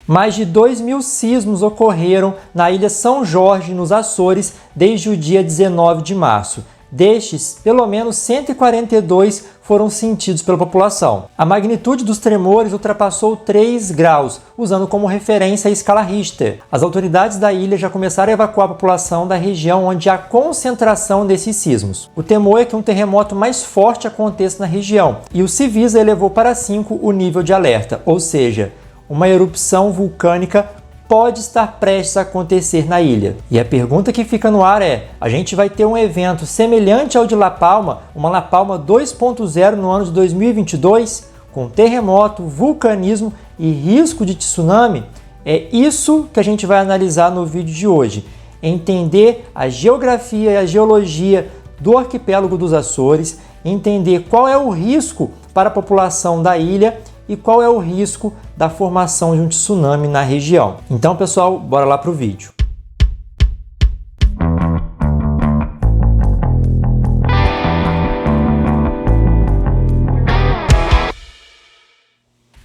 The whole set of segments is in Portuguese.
Mais de 2.000 sismos ocorreram na ilha São Jorge, nos Açores, desde o dia 19 de março. Destes, pelo menos 142 foram sentidos pela população. A magnitude dos tremores ultrapassou 3 graus, usando como referência a escala Richter. As autoridades da ilha já começaram a evacuar a população da região onde há concentração desses sismos. O temor é que um terremoto mais forte aconteça na região, e o Civisa elevou para 5 o nível de alerta, ou seja, uma erupção vulcânica pode estar prestes a acontecer na ilha. E a pergunta que fica no ar é: a gente vai ter um evento semelhante ao de La Palma, uma La Palma 2.0 no ano de 2022, com terremoto, vulcanismo e risco de tsunami? É isso que a gente vai analisar no vídeo de hoje. Entender a geografia e a geologia do arquipélago dos Açores, entender qual é o risco para a população da ilha e qual é o risco da formação de um tsunami na região. Então, pessoal, bora lá para o vídeo.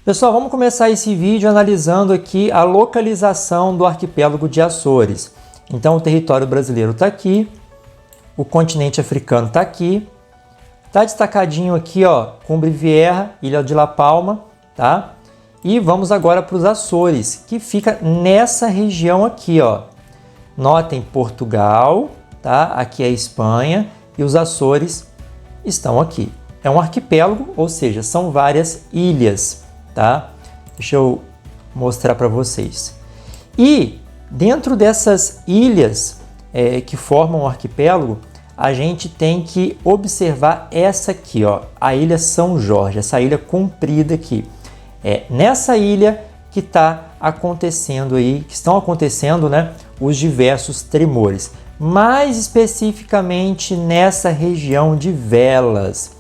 Pessoal, vamos começar esse vídeo analisando aqui a localização do arquipélago de Açores. Então, o território brasileiro está aqui, o continente africano está aqui, está destacadinho aqui, ó, Cumbre Vieja, Ilha de La Palma, tá? E vamos agora para os Açores, que fica nessa região aqui, ó. Notem Portugal, tá? Aqui é a Espanha e os Açores estão aqui. É um arquipélago, ou seja, são várias ilhas, tá? Deixa eu mostrar para vocês. E dentro dessas ilhas que formam o arquipélago, a gente tem que observar essa aqui, ó, a Ilha São Jorge, essa ilha comprida aqui. É nessa ilha que está acontecendo aí, que estão acontecendo, né, os diversos tremores. Mais especificamente nessa região de Velas.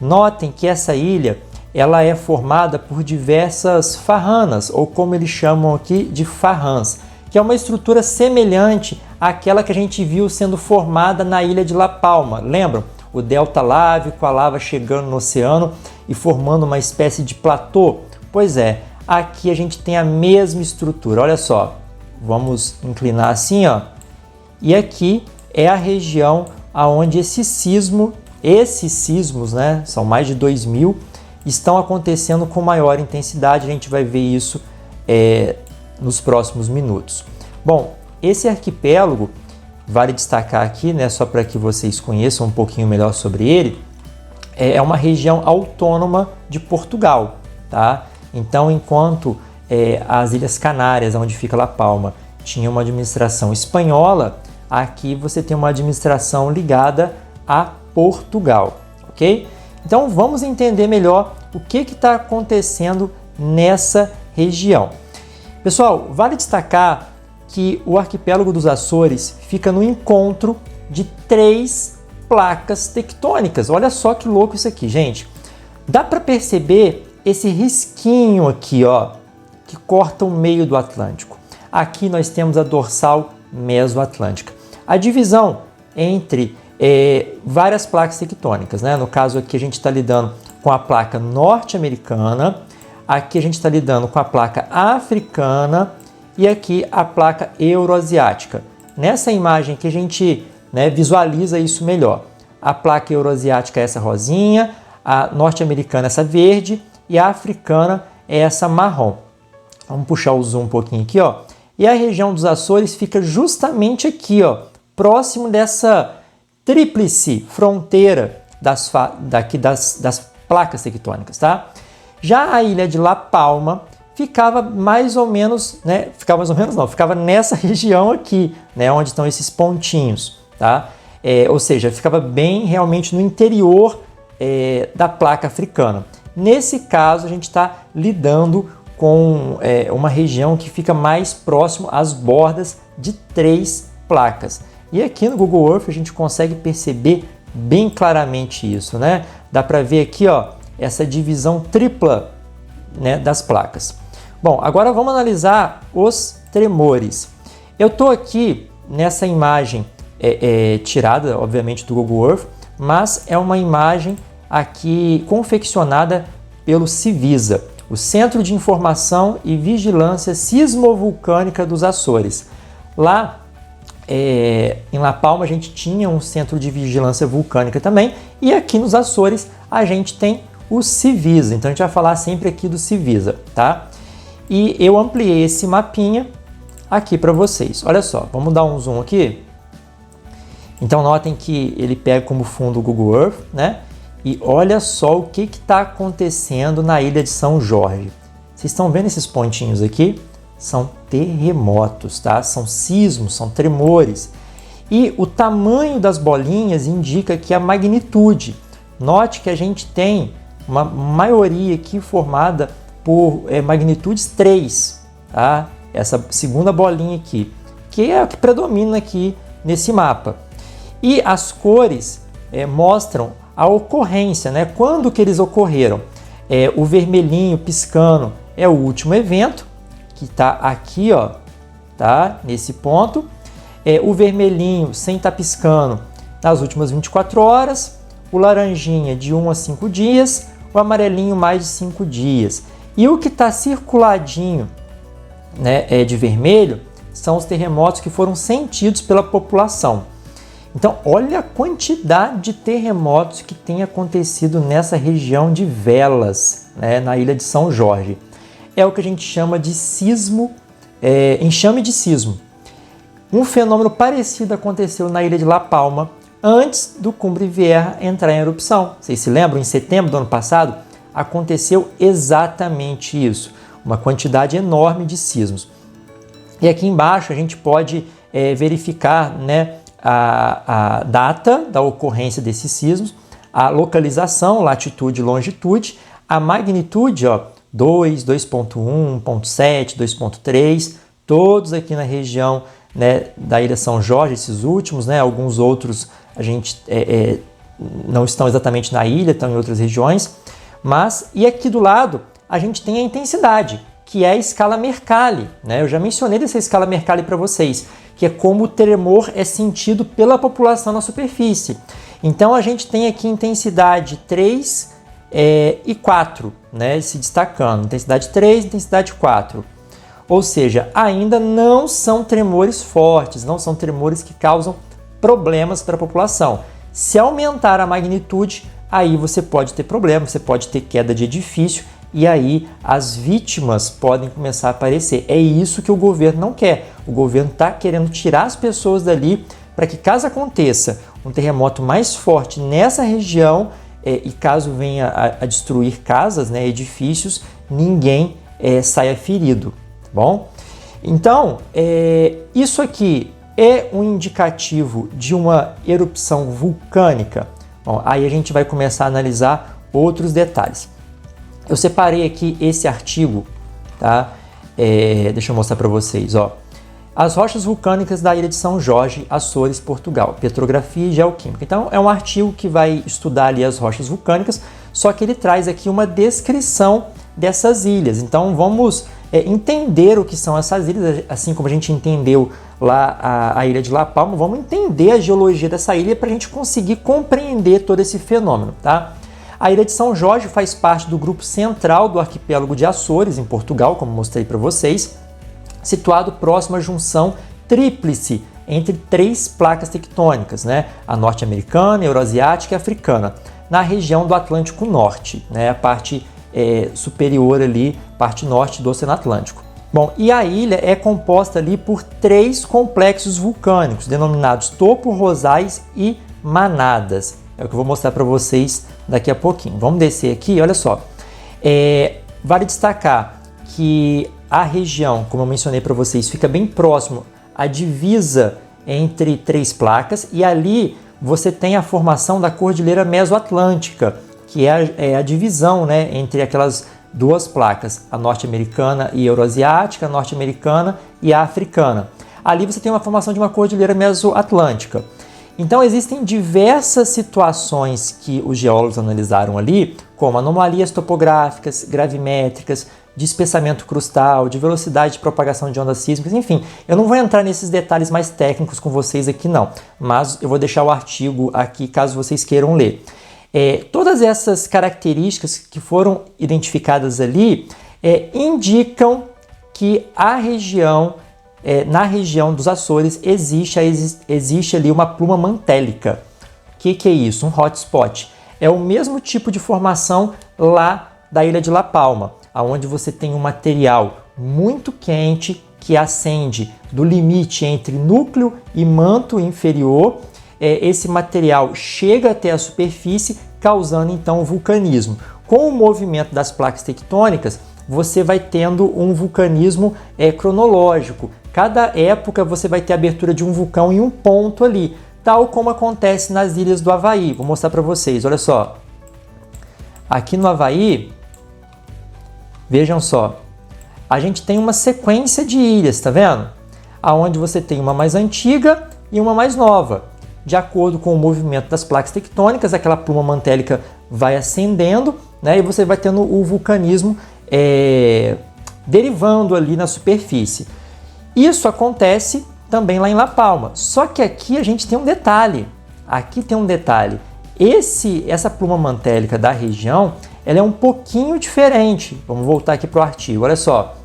Notem que essa ilha, ela é formada por diversas farranas, ou como eles chamam aqui de farrãs, que é uma estrutura semelhante àquela que a gente viu sendo formada na ilha de La Palma. Lembram? O delta lávico, a lava chegando no oceano e formando uma espécie de platô. Pois é, aqui a gente tem a mesma estrutura. Olha só, vamos inclinar assim, ó. E aqui é a região onde esses sismos, né, são mais de 2.000, estão acontecendo com maior intensidade. A gente vai ver isso nos próximos minutos. Bom, esse arquipélago, vale destacar aqui, né, só para que vocês conheçam um pouquinho melhor sobre ele, é uma região autônoma de Portugal, tá? Então, enquanto as Ilhas Canárias, onde fica La Palma, tinha uma administração espanhola, aqui você tem uma administração ligada a Portugal, ok? Então, vamos entender melhor o que está acontecendo nessa região. Pessoal, vale destacar que o arquipélago dos Açores fica no encontro de 3 placas tectônicas. Olha só que louco isso aqui, gente. Dá para perceber esse risquinho aqui, ó, que corta o meio do Atlântico. Aqui nós temos a dorsal mesoatlântica. A divisão entre várias placas tectônicas, né? No caso aqui a gente está lidando com a placa norte-americana, aqui a gente está lidando com a placa africana e aqui a placa euroasiática. Nessa imagem que a gente, né, visualiza isso melhor. A placa euroasiática é essa rosinha, a norte-americana é essa verde e a africana é essa marrom. Vamos puxar o zoom um pouquinho aqui, ó. E a região dos Açores fica justamente aqui, ó, próximo dessa tríplice fronteira das placas tectônicas, tá? Já a ilha de La Palma ficava mais ou menos, né? Ficava nessa região aqui, né? Onde estão esses pontinhos, tá? Ou seja, ficava bem realmente no interior da placa africana. Nesse caso, a gente está lidando com uma região que fica mais próximo às bordas de 3 placas. E aqui no Google Earth a gente consegue perceber bem claramente isso, né? Dá para ver aqui, ó, essa divisão tripla, né, das placas. Bom, agora vamos analisar os tremores. Eu estou aqui nessa imagem tirada, obviamente, do Google Earth, mas é uma imagem aqui confeccionada pelo Civisa. o Centro de Informação e Vigilância Sismovulcânica dos Açores. Lá em La Palma a gente tinha um centro de vigilância vulcânica também, e aqui nos Açores a gente tem o Civisa. Então a gente vai falar sempre aqui do Civisa, tá? E eu ampliei esse mapinha aqui para vocês. Olha só, vamos dar um zoom aqui. Então notem que ele pega como fundo o Google Earth, né? E olha só o que está acontecendo na ilha de São Jorge. Vocês estão vendo esses pontinhos aqui? São terremotos, tá? São sismos, são tremores. E o tamanho das bolinhas indica que a magnitude. Note que a gente tem uma maioria aqui formada por magnitudes 3, tá? Essa segunda bolinha aqui, que é a que predomina aqui nesse mapa. E as cores mostram a ocorrência, né? Quando que eles ocorreram? O vermelhinho piscando é o último evento, que está aqui, ó, tá? Nesse ponto. O vermelhinho sem estar piscando nas últimas 24 horas. O laranjinha de 1 a 5 dias. O amarelinho mais de 5 dias. E o que está circuladinho, né, de vermelho são os terremotos que foram sentidos pela população. Então, olha a quantidade de terremotos que tem acontecido nessa região de Velas, né, na ilha de São Jorge. É o que a gente chama de sismo, enxame de sismo. Um fenômeno parecido aconteceu na ilha de La Palma antes do Cumbre Vieja entrar em erupção. Vocês se lembram? Em setembro do ano passado, aconteceu exatamente isso. Uma quantidade enorme de sismos. E aqui embaixo a gente pode verificar, né, a data da ocorrência desses sismos, a localização, latitude e longitude, a magnitude, ó, 2, 2.1, 1.7, 2.3, todos aqui na região, né, da Ilha São Jorge, esses últimos, né, alguns outros a gente não estão exatamente na ilha, estão em outras regiões, mas, e aqui do lado, a gente tem a intensidade, que é a escala Mercalli, né? Eu já mencionei dessa escala Mercalli para vocês, que é como o tremor é sentido pela população na superfície. Então a gente tem aqui intensidade 3 e 4, né, se destacando. Intensidade 3, intensidade 4. Ou seja, ainda não são tremores fortes, não são tremores que causam problemas para a população. Se aumentar a magnitude, aí você pode ter problema, você pode ter queda de edifício, e aí as vítimas podem começar a aparecer. É isso que o governo não quer. O governo está querendo tirar as pessoas dali para que, caso aconteça um terremoto mais forte nessa região e caso venha a destruir casas, né, edifícios, ninguém saia ferido, tá bom? Então, isso aqui é um indicativo de uma erupção vulcânica. Bom, aí a gente vai começar a analisar outros detalhes. Eu separei aqui esse artigo, tá? Deixa eu mostrar para vocês, ó. As rochas vulcânicas da ilha de São Jorge, Açores, Portugal, petrografia e geoquímica. Então, é um artigo que vai estudar ali as rochas vulcânicas, só que ele traz aqui uma descrição dessas ilhas. Então, vamos entender o que são essas ilhas, assim como a gente entendeu lá a ilha de La Palma, vamos entender a geologia dessa ilha para a gente conseguir compreender todo esse fenômeno, tá? A ilha de São Jorge faz parte do grupo central do arquipélago de Açores, em Portugal, como mostrei para vocês, situado próximo à junção tríplice entre 3 placas tectônicas, né? A norte-americana, a euroasiática e a africana, na região do Atlântico Norte, né? A parte superior ali, parte norte do Oceano Atlântico. Bom, e a ilha é composta ali por 3 complexos vulcânicos, denominados Topo, Rosais e Manadas. É o que eu vou mostrar para vocês daqui a pouquinho. Vamos descer aqui, olha só. Vale destacar que a região, como eu mencionei para vocês, fica bem próximo à divisa entre 3 placas, e ali você tem a formação da Cordilheira Mesoatlântica, que é a divisão, né, entre aquelas 2 placas, a norte-americana e euroasiática, a norte-americana e a africana. Ali você tem uma formação de uma Cordilheira Mesoatlântica. Então existem diversas situações que os geólogos analisaram ali, como anomalias topográficas, gravimétricas, de espessamento crustal, de velocidade de propagação de ondas sísmicas, enfim. Eu não vou entrar nesses detalhes mais técnicos com vocês aqui não, mas eu vou deixar o artigo aqui caso vocês queiram ler. Todas essas características que foram identificadas ali indicam que na região dos Açores existe ali uma pluma mantélica. O que é isso? Um hotspot. É o mesmo tipo de formação lá da ilha de La Palma, onde você tem um material muito quente que ascende do limite entre núcleo e manto inferior. Esse material chega até a superfície, causando então o vulcanismo. Com o movimento das placas tectônicas, você vai tendo um vulcanismo cronológico. Cada época você vai ter a abertura de um vulcão em um ponto ali, tal como acontece nas ilhas do Havaí. Vou mostrar para vocês, olha só. Aqui no Havaí, vejam só, a gente tem uma sequência de ilhas, tá vendo? Aonde você tem uma mais antiga e uma mais nova. De acordo com o movimento das placas tectônicas, aquela pluma mantélica vai ascendendo, né? E você vai tendo o vulcanismo derivando ali na superfície. Isso acontece também lá em La Palma. Só que aqui a gente tem um detalhe. Aqui tem um detalhe. Essa pluma mantélica da região, ela é um pouquinho diferente. Vamos voltar aqui para o artigo. Olha só.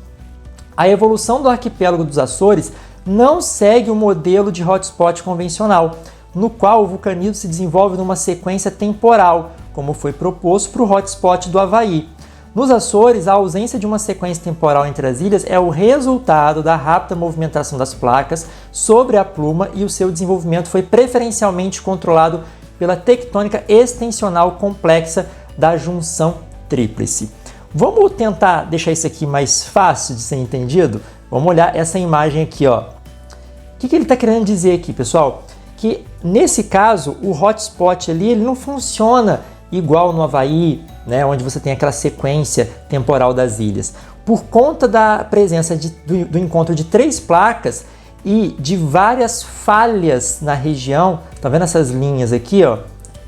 A evolução do arquipélago dos Açores não segue o modelo de hotspot convencional, no qual o vulcanismo se desenvolve numa sequência temporal, como foi proposto para o hotspot do Havaí. Nos Açores, a ausência de uma sequência temporal entre as ilhas é o resultado da rápida movimentação das placas sobre a pluma e o seu desenvolvimento foi preferencialmente controlado pela tectônica extensional complexa da junção tríplice. Vamos tentar deixar isso aqui mais fácil de ser entendido? Vamos olhar essa imagem aqui, ó. O que ele está querendo dizer aqui, pessoal? Que nesse caso, o hotspot ali ele não funciona igual no Havaí, né, onde você tem aquela sequência temporal das ilhas. Por conta da presença do encontro de 3 placas e de várias falhas na região, tá vendo essas linhas aqui, ó?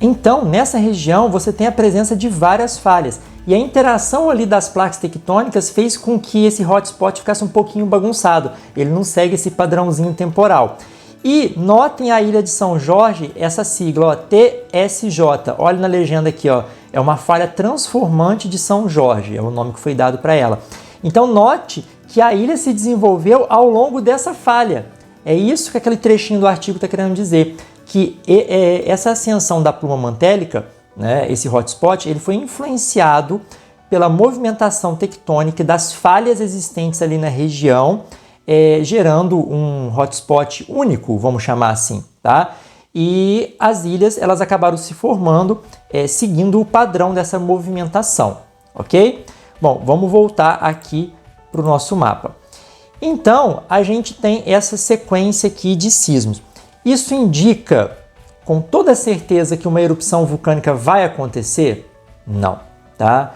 Então, nessa região, você tem a presença de várias falhas. E a interação ali das placas tectônicas fez com que esse hotspot ficasse um pouquinho bagunçado. Ele não segue esse padrãozinho temporal. E notem a ilha de São Jorge, essa sigla, ó, TSJ. Olha na legenda aqui, ó, é uma falha transformante de São Jorge, é o nome que foi dado para ela. Então note que a ilha se desenvolveu ao longo dessa falha. É isso que aquele trechinho do artigo está querendo dizer, que essa ascensão da pluma mantélica, né, esse hotspot, ele foi influenciado pela movimentação tectônica das falhas existentes ali na região, gerando um hotspot único, vamos chamar assim, tá? E as ilhas elas acabaram se formando seguindo o padrão dessa movimentação, ok? Bom, vamos voltar aqui para o nosso mapa. Então, a gente tem essa sequência aqui de sismos. Isso indica com toda certeza que uma erupção vulcânica vai acontecer? Não, tá?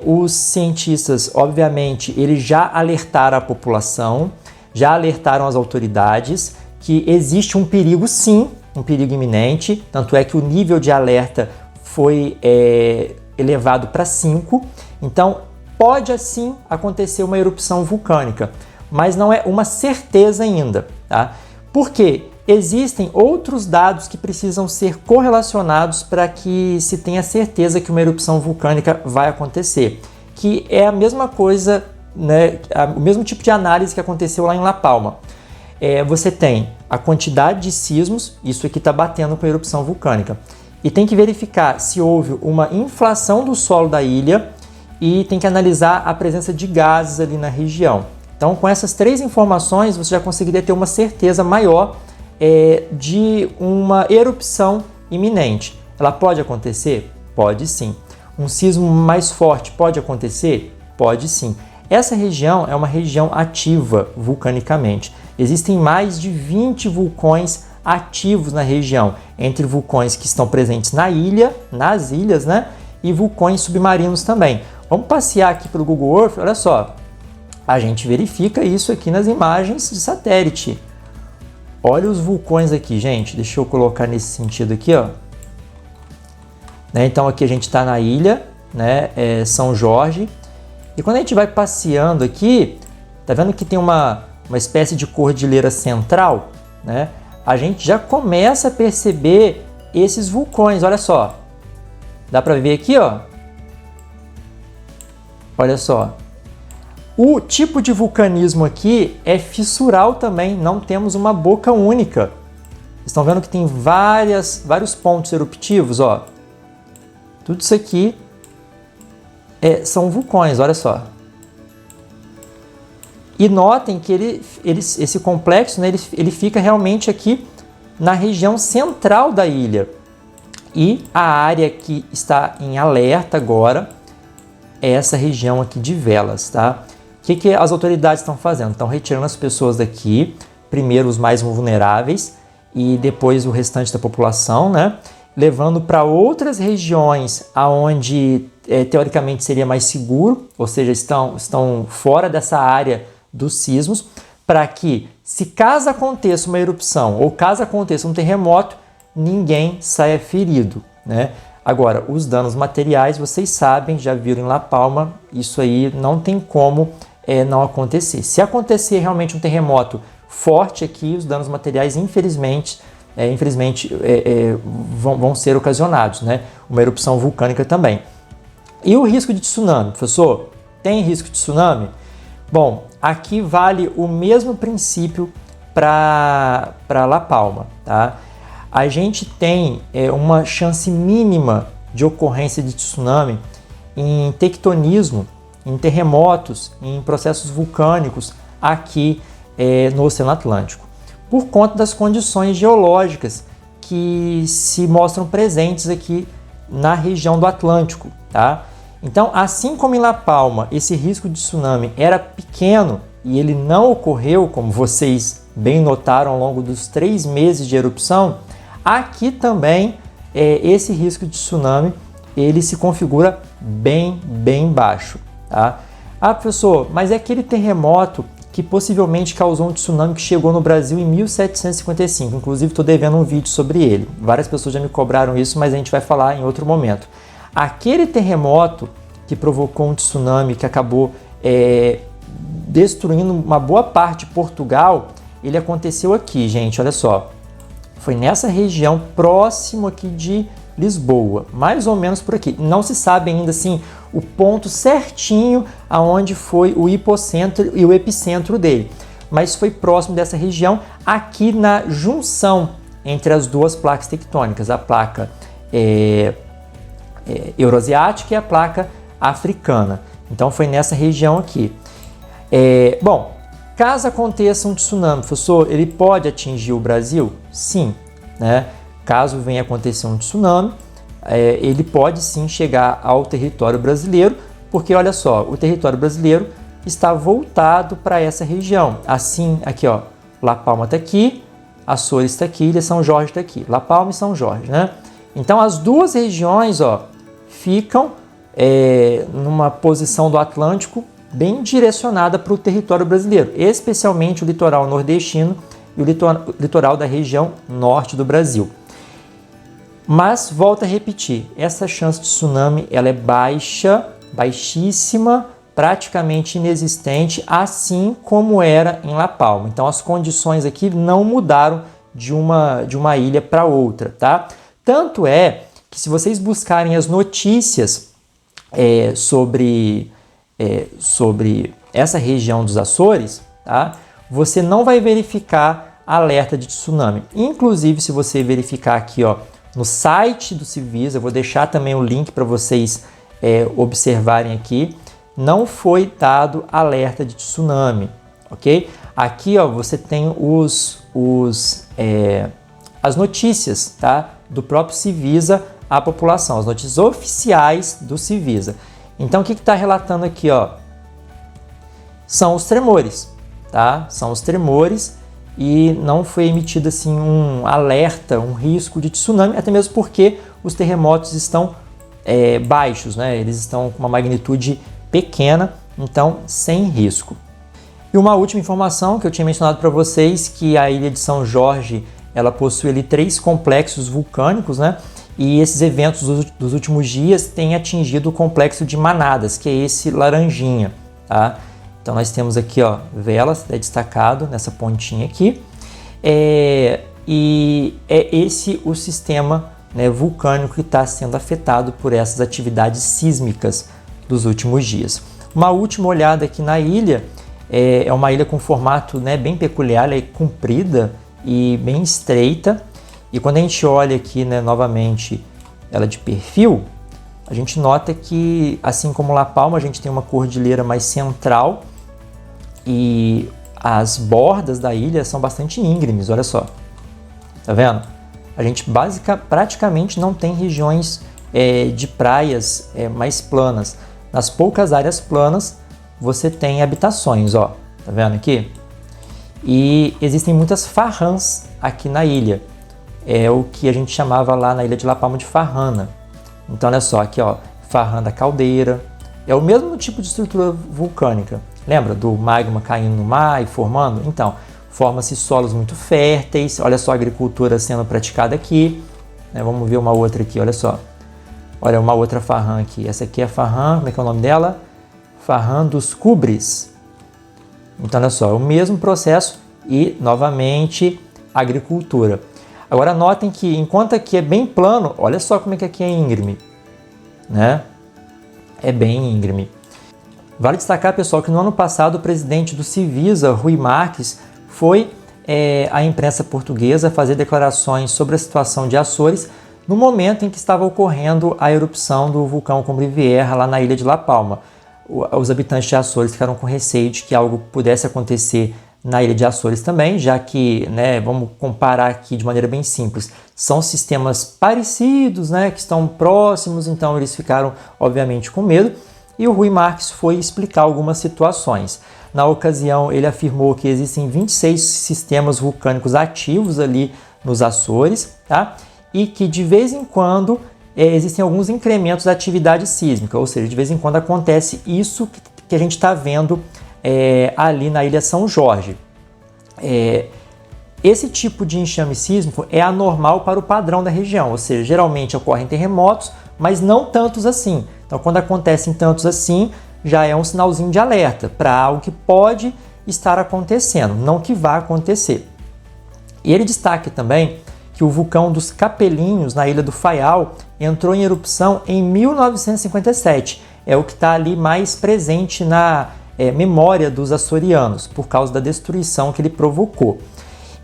Os cientistas, obviamente, eles já alertaram a população, já alertaram as autoridades que existe um perigo, sim, um perigo iminente, tanto é que o nível de alerta foi elevado para 5, então pode assim acontecer uma erupção vulcânica, mas não é uma certeza ainda, tá? Por quê? Existem outros dados que precisam ser correlacionados para que se tenha certeza que uma erupção vulcânica vai acontecer, que é a mesma coisa, né, o mesmo tipo de análise que aconteceu lá em La Palma. Você tem a quantidade de sismos, isso aqui está batendo com a erupção vulcânica, e tem que verificar se houve uma inflação do solo da ilha e tem que analisar a presença de gases ali na região. Então, com essas 3 informações, você já conseguiria ter uma certeza maior de uma erupção iminente. Ela pode acontecer? Pode sim. Um sismo mais forte pode acontecer? Pode sim. Essa região é uma região ativa vulcanicamente. Existem mais de 20 vulcões ativos na região, entre vulcões que estão presentes na ilha, nas ilhas, né? E vulcões submarinos também. Vamos passear aqui pelo Google Earth, olha só. A gente verifica isso aqui nas imagens de satélite. Olha os vulcões aqui, gente. Deixa eu colocar nesse sentido aqui, ó. Então aqui a gente está na ilha, né? São Jorge. E quando a gente vai passeando aqui, tá vendo que tem uma espécie de cordilheira central, né? A gente já começa a perceber esses vulcões. Olha só. Dá para ver aqui, ó. Olha só. O tipo de vulcanismo aqui é fissural também, não temos uma boca única. Estão vendo que tem vários pontos eruptivos, ó. Tudo isso aqui são vulcões, olha só. E notem que esse complexo, né, ele fica realmente aqui na região central da ilha. E a área que está em alerta agora é essa região aqui de Velas, tá? O que as autoridades estão fazendo? Estão retirando as pessoas daqui, primeiro os mais vulneráveis e depois o restante da população, né? Levando para outras regiões aonde teoricamente seria mais seguro, ou seja, estão fora dessa área dos sismos, para que, se caso aconteça uma erupção ou caso aconteça um terremoto, ninguém saia ferido, né? Agora, os danos materiais, vocês sabem, já viram em La Palma, isso aí não tem como não acontecer. Se acontecer realmente um terremoto forte aqui, os danos materiais, infelizmente, vão ser ocasionados, né? Uma erupção vulcânica também. E o risco de tsunami, professor? Tem risco de tsunami? Bom, aqui vale o mesmo princípio para La Palma, tá? A gente tem uma chance mínima de ocorrência de tsunami em tectonismo, em terremotos, em processos vulcânicos aqui no Oceano Atlântico, por conta das condições geológicas que se mostram presentes aqui na região do Atlântico, tá? Então, assim como em La Palma esse risco de tsunami era pequeno e ele não ocorreu, como vocês bem notaram ao longo dos 3 meses de erupção, aqui também esse risco de tsunami ele se configura bem baixo, tá? Ah, professor, mas é aquele terremoto que possivelmente causou um tsunami que chegou no Brasil em 1755. Inclusive, estou devendo um vídeo sobre ele. Várias pessoas já me cobraram isso, mas a gente vai falar em outro momento. Aquele terremoto que provocou um tsunami que acabou destruindo uma boa parte de Portugal, ele aconteceu aqui, gente, olha só. Foi nessa região próximo aqui de Lisboa, mais ou menos por aqui. Não se sabe ainda assim o ponto certinho aonde foi o hipocentro e o epicentro dele, mas foi próximo dessa região, aqui na junção entre as duas placas tectônicas, a placa euroasiática e a placa africana. Então foi nessa região aqui. Bom, caso aconteça um tsunami, professor, ele pode atingir o Brasil? Sim, né? Caso venha acontecer um tsunami, ele pode sim chegar ao território brasileiro, porque olha só, o território brasileiro está voltado para essa região. Assim, aqui ó, La Palma está aqui, Açores está aqui, Ilha São Jorge está aqui, La Palma e São Jorge, né? Então as duas regiões, ó, ficam numa posição do Atlântico bem direcionada para o território brasileiro, especialmente o litoral nordestino e o litoral da região norte do Brasil. Mas, volto a repetir, essa chance de tsunami ela é baixa, baixíssima, praticamente inexistente, assim como era em La Palma. Então, as condições aqui não mudaram de uma ilha para outra, tá? Tanto é que se vocês buscarem as notícias sobre essa região dos Açores, tá? Você não vai verificar alerta de tsunami. Inclusive, se você verificar aqui, ó, no site do Civisa, eu vou deixar também o link para vocês observarem aqui, não foi dado alerta de tsunami, ok? Aqui, ó, você tem as notícias, tá? Do próprio Civisa à população, as notícias oficiais do Civisa. Então, o que está relatando aqui, ó? São os tremores, tá? São os tremores e não foi emitido assim um alerta, um risco de tsunami, até mesmo porque os terremotos estão baixos, né? Eles estão com uma magnitude pequena, então sem risco. E uma última informação que eu tinha mencionado para vocês, que a ilha de São Jorge, ela possui ali 3 complexos vulcânicos, né? E esses eventos dos últimos dias têm atingido o complexo de Manadas, que é esse laranjinha, tá? Então nós temos aqui, ó, Velas, destacado nessa pontinha aqui, e é esse o sistema, né, vulcânico que está sendo afetado por essas atividades sísmicas dos últimos dias. Uma última olhada aqui na ilha, é uma ilha com formato, né, bem peculiar, ela é comprida e bem estreita. E quando a gente olha aqui, né, novamente ela de perfil, a gente nota que, assim como La Palma, a gente tem uma cordilheira mais central e as bordas da ilha são bastante íngremes, olha só. Tá vendo? A gente praticamente não tem regiões de praias mais planas. Nas poucas áreas planas, você tem habitações, ó. Tá vendo aqui? E existem muitas farrãs aqui na ilha. É o que a gente chamava lá na ilha de La Palma de farrana. Então, olha só, aqui, ó, farrã da caldeira. É o mesmo tipo de estrutura vulcânica. Lembra do magma caindo no mar e formando? Então, forma-se solos muito férteis. Olha só a agricultura sendo praticada aqui. Vamos ver uma outra aqui, olha só. Olha, uma outra farrã aqui. Essa aqui é a farrã, como é que é o nome dela? Farrã dos Cubres. Então, olha só, é o mesmo processo e, novamente, agricultura. Agora, notem que, enquanto aqui é bem plano, olha só como é que aqui é íngreme, né? É bem íngreme. Vale destacar, pessoal, que no ano passado o presidente do Civisa, Rui Marques, foi à imprensa portuguesa fazer declarações sobre a situação de Açores no momento em que estava ocorrendo a erupção do vulcão Cumbre Vieja lá na ilha de La Palma. Os habitantes de Açores ficaram com receio de que algo pudesse acontecer na ilha de Açores também, já que, né, vamos comparar aqui de maneira bem simples, são sistemas parecidos, né, que estão próximos, então eles ficaram, obviamente, com medo, e o Rui Marques foi explicar algumas situações. Na ocasião, ele afirmou que existem 26 sistemas vulcânicos ativos ali nos Açores, tá? E que de vez em quando existem alguns incrementos da atividade sísmica, ou seja, de vez em quando acontece isso que a gente está vendo ali na Ilha São Jorge. Esse tipo de enxame sísmico é anormal para o padrão da região, ou seja, geralmente ocorrem terremotos, mas não tantos assim. Então, quando acontecem tantos assim, já é um sinalzinho de alerta para algo que pode estar acontecendo, não que vá acontecer. E ele destaca também que o vulcão dos Capelinhos, na Ilha do Faial, entrou em erupção em 1957. É o que está ali mais presente na memória dos açorianos, por causa da destruição que ele provocou.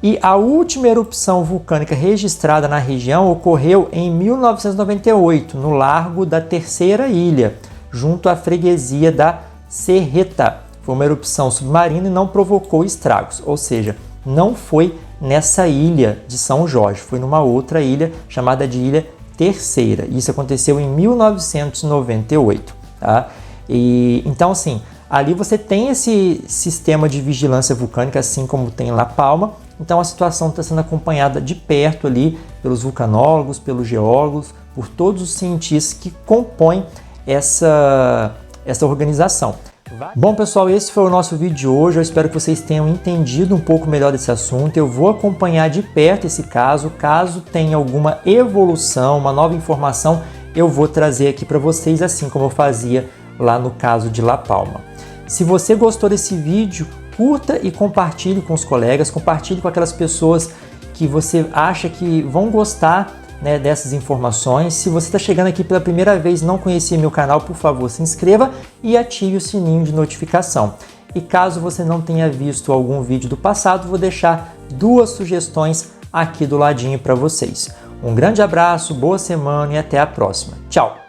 E a última erupção vulcânica registrada na região ocorreu em 1998, no largo da Terceira Ilha, junto à freguesia da Serreta. Foi uma erupção submarina e não provocou estragos, ou seja, não foi nessa ilha de São Jorge, foi numa outra ilha chamada de Ilha Terceira. Isso aconteceu em 1998. Tá? Então, assim, ali você tem esse sistema de vigilância vulcânica, assim como tem em La Palma. Então a situação está sendo acompanhada de perto ali pelos vulcanólogos, pelos geólogos, por todos os cientistas que compõem essa organização. Bom, pessoal, esse foi o nosso vídeo de hoje. Eu espero que vocês tenham entendido um pouco melhor desse assunto. Eu vou acompanhar de perto esse caso. Caso tenha alguma evolução, uma nova informação, eu vou trazer aqui para vocês, assim como eu fazia lá no caso de La Palma. Se você gostou desse vídeo, curta e compartilhe com os colegas, compartilhe com aquelas pessoas que você acha que vão gostar, né, dessas informações. Se você está chegando aqui pela primeira vez e não conhecia meu canal, por favor, se inscreva e ative o sininho de notificação. E caso você não tenha visto algum vídeo do passado, vou deixar 2 sugestões aqui do ladinho para vocês. Um grande abraço, boa semana e até a próxima. Tchau!